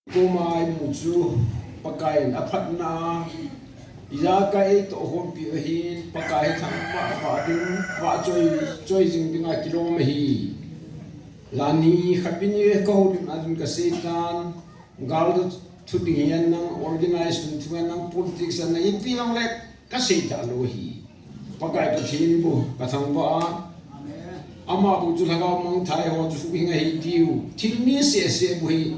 Kumai mucu pakai apat na ia kai taokhom pi hin pakai thang pa ding wa choi jing dinga kilom hi lani khapini ko dim adun ka setan gal thu ding yan nang organization thu nang politics na ipiang le ka seta lo hi pakai ta thin bu ka thang ba ama bu chu lhagao mangthai ho chu hinga hi tiu thin ni se bu hi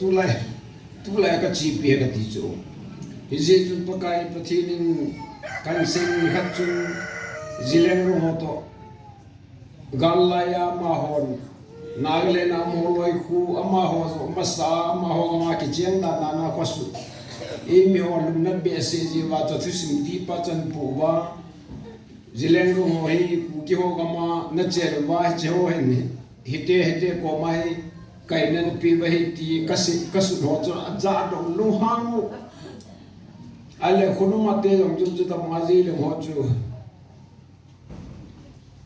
tu lai ka chi pe ka ti chu hi je chu pakai pathinin kan sen khat chu zileng ro ho to galaya ma hon nagle na mo loi khu ama ho zo masa ama ho ma ki cheng na na ko su e mi ho lum na be se ji wa to thusim ti pa chan pu wa zileng ro ho hi ku ki ho ga ma na che wa che ho hen hite ko mai kai nan pi ba hi ti kasu ho cho za dong lu hang ale khunu ma te jong chu ta ma ji le ho chu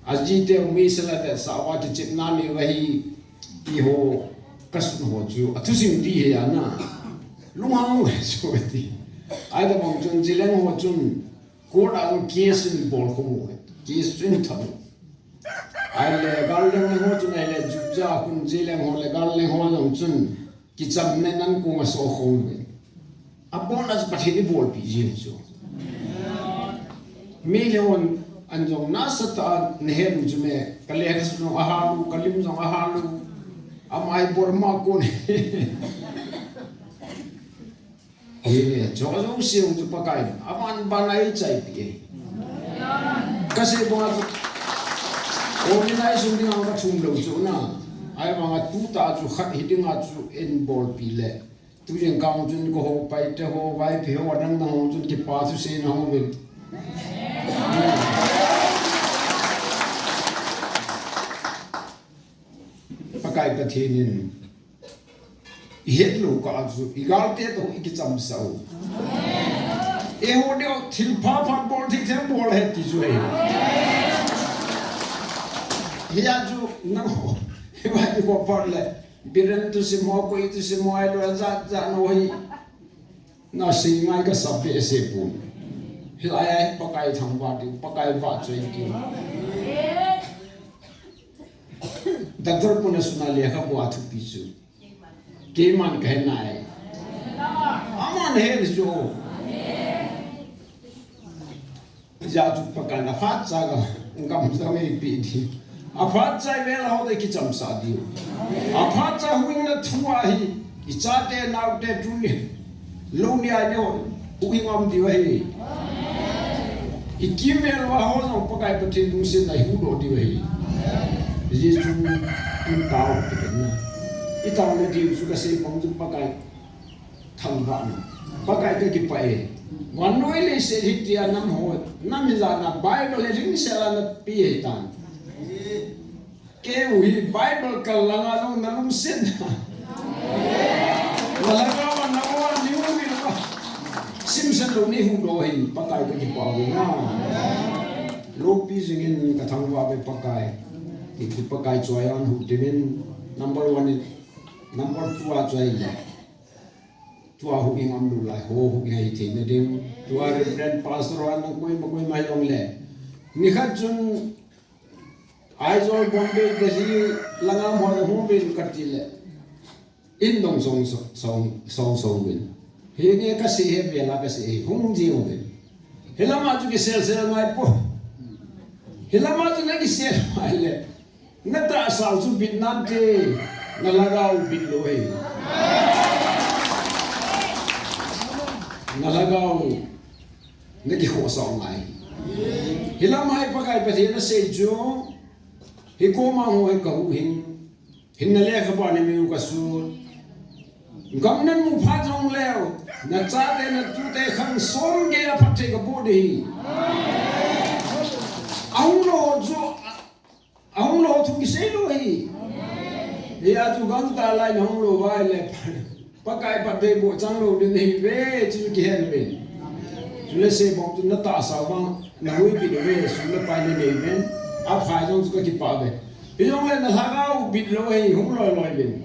aji te mi sala ta sa wa ki chit na ni wa hi i ho kasu ho chu athu sim ti he ya na lu hang chu ti ai da bong chun jileng ho chun ko da ki sin bol ko ki sin tham ai le gal le ho chun ai le ju ja kun jileng ho le gal le ho jong chun ki cham ne nan ko ma so khong abon as pathini bol pi ji chu million anjong nasata nehem jume kalehas no ahalu kalim jong ahalu amai borma ko ne ye jojo siung ju pakai aman banai chai pi kase bonga organization ding ang thum lo chu na ai manga tu ta chu khat hiding a chu en bol pi le tu jeng kaung chun ko ho pai te ho vai phe ho dang dang ho chun ki pa thu se na ho vel pakai pathinin het lo ka chu igal te to iki cham sau e ho de thil pha bol thi them bol het ti chu hiya chu na ho ba ni ko par le biran tu se mo ko itu se mo ai lo za no hi na si ngai ka sap pe se pu hi ai pakai thang ba ti pakai ba choi ti doctor puna suna le kha bo athu pi chu ke man ka nai aman he jo ja tu pakai na phat cha ga ngam sa me pi ti aphat chai vel ho de ki cham sa di aphat cha huing na thua hi I cha te nau te tu ni lo ni a ne hu ngam di wa hi I kim vel wa ho no pakai patin du sin nai hu do di wa hi ji chu tu tao ti na I tao ne di su ka se pong tu pakai thang ba na pakai ke ki pa e wan noi le se hi ti a nam ho nam za na bible le ring se la na pi e tan ke ui bible kalanga no nanum sin wala wa na wa ni wa ni wa simsan lo ni hu do hin pakai ka ki pa na lo pi jingin ka thang wa be pakai ki pakai choyan hu timin number 1 number 2 a choi la tua hu ingam lu lai ho hu ngai the ne ding tua reverend pastor an koi mai long le ni khat chun Aizol Bombay Delhi langam ho hu bin katile in dong song bin he ne ka se he be la ka se hung ji ho bin helama tu ki sel mai po helama tu na ki sel mai le na ta sa su bin nan te na lagao bin lo he na lagao ne ki ho sa mai helama hai pakai pa na se jo hi ko ma ho ka hu hin na le kha ba ne mi ka su ngam nan mu pha jong leo na cha de na tu te khang som ge a phat ka bo de aung lo thu ki se lo hi ya tu gang ta lai na hong lo vai le pa kai pa de bo chang lo de nei ve chu ki hen be chu le se bong tu na ta sa bang na hui bi de ve su le pa ne nei ben áp phải trong cái kịp bảo về ví dụ như là lhagao bịt lôi húng lôi lôi bên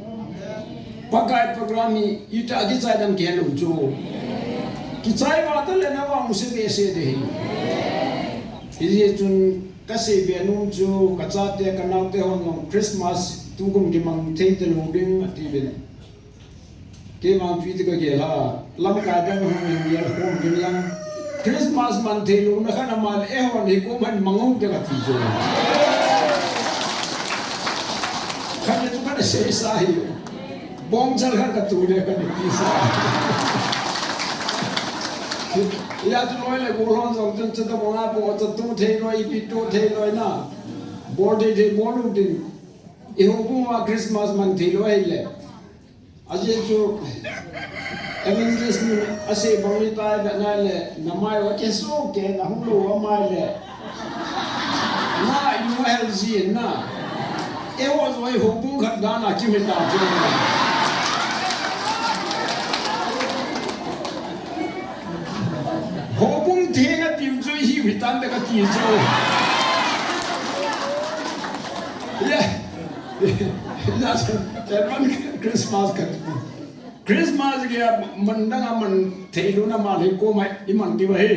pakai programi ita kita dam kian ujo kita wata le na wang musim ese deh ini tun kasih benum jo kacate kanau te hong Christmas tunggung di mangthai te lobing ati ben ke mang tweet ka gela lam ka dang hong yer hong bilang Christmas mangthai lo na kana mal hon hi ko man mangong te ka ti jo kana tu kana se sai bom jal kan ka tu le ka ni ti sa ya tu noi le ko lon zong chen chen da mo nga po ta tu the noi pi tu the noi na body de bonu din e ho bu ma Christmas man the lo le aje jo evangelist ni ase bang ta da na le na mai wa ke so ke na hu lo wa mai le na yu hel ji na e wo zo e ho bu khat da na ki me ta jo hobung thenga tim chu hi vitan da ka ti chu ya that one Christmas ka Christmas ge man da man theilu na ma le ko mai iman di wa he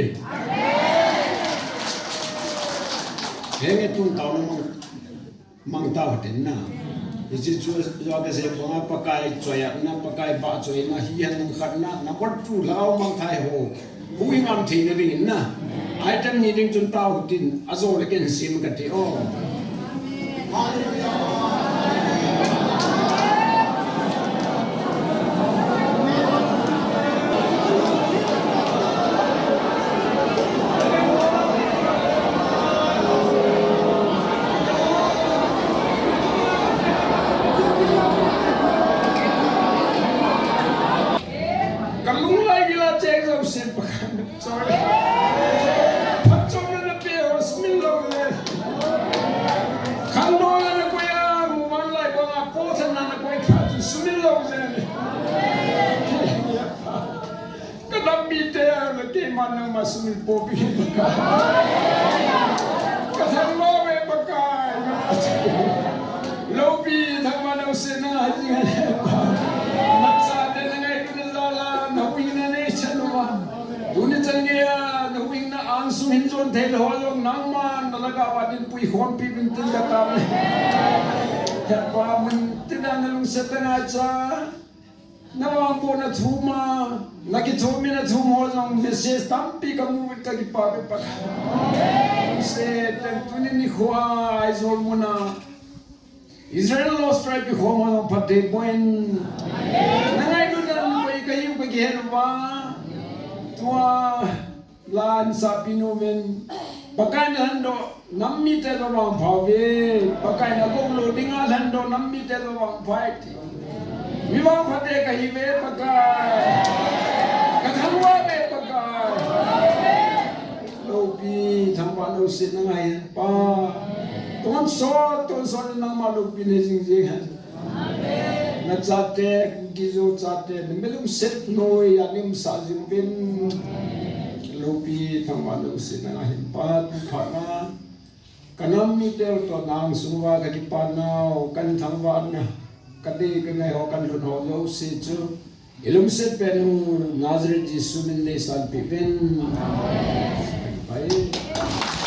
henge tun taw na mang taw den na isi chu jo ga se ko ma pakai choya na pakai ba choi na hi han khat na wat tu lao mang thai ho hui ngam thi na rin na item ni ding chun tao tin azo le ken sim ka ti o kalung lai gila check of sim sorry patchon na pe osmin lo le khando na ko ya mu man lai ko na Pathen na ko ka tu sumin lo le ka dam bi te le ke man na sumin po bi ka ka thang lo we ba ka lo bi thang man na se na ji na sa de na ngai tu na la na wi na ne chanwa duni changia na wing na ansung hinjon thel holong nangman talaga wadin pui hon pi bin tin da kam ya pa mun tinan lung setana cha na wang bo na thuma na ki thumi na thum holong message tampi ka mu ka ki pa pe pa se ten tuni ni khwa aizol muna Israel lost right bi khoma no pate boen na ngai du na ko ka yu ka gen wa tua lan sapino men pakai na hando nammi te do wang phave pakai na go lo dinga hando nammi te do wang phai ti mi wang phate ka hi ve pakai ka thanwa ve pakai lo bi thangwa no sit na ngai pa ton so na ma lo bi ne jing jing han na chate gizo chate melum set noi anim sa jim bin lopi thamalo sina hin pa phana kanam mi tel to nang suwa ka ki panao kan thangwa na kadi ka ngai ho kan ron ho lo se chu ilum set penu Nazareth Jesu min le san pi ben amen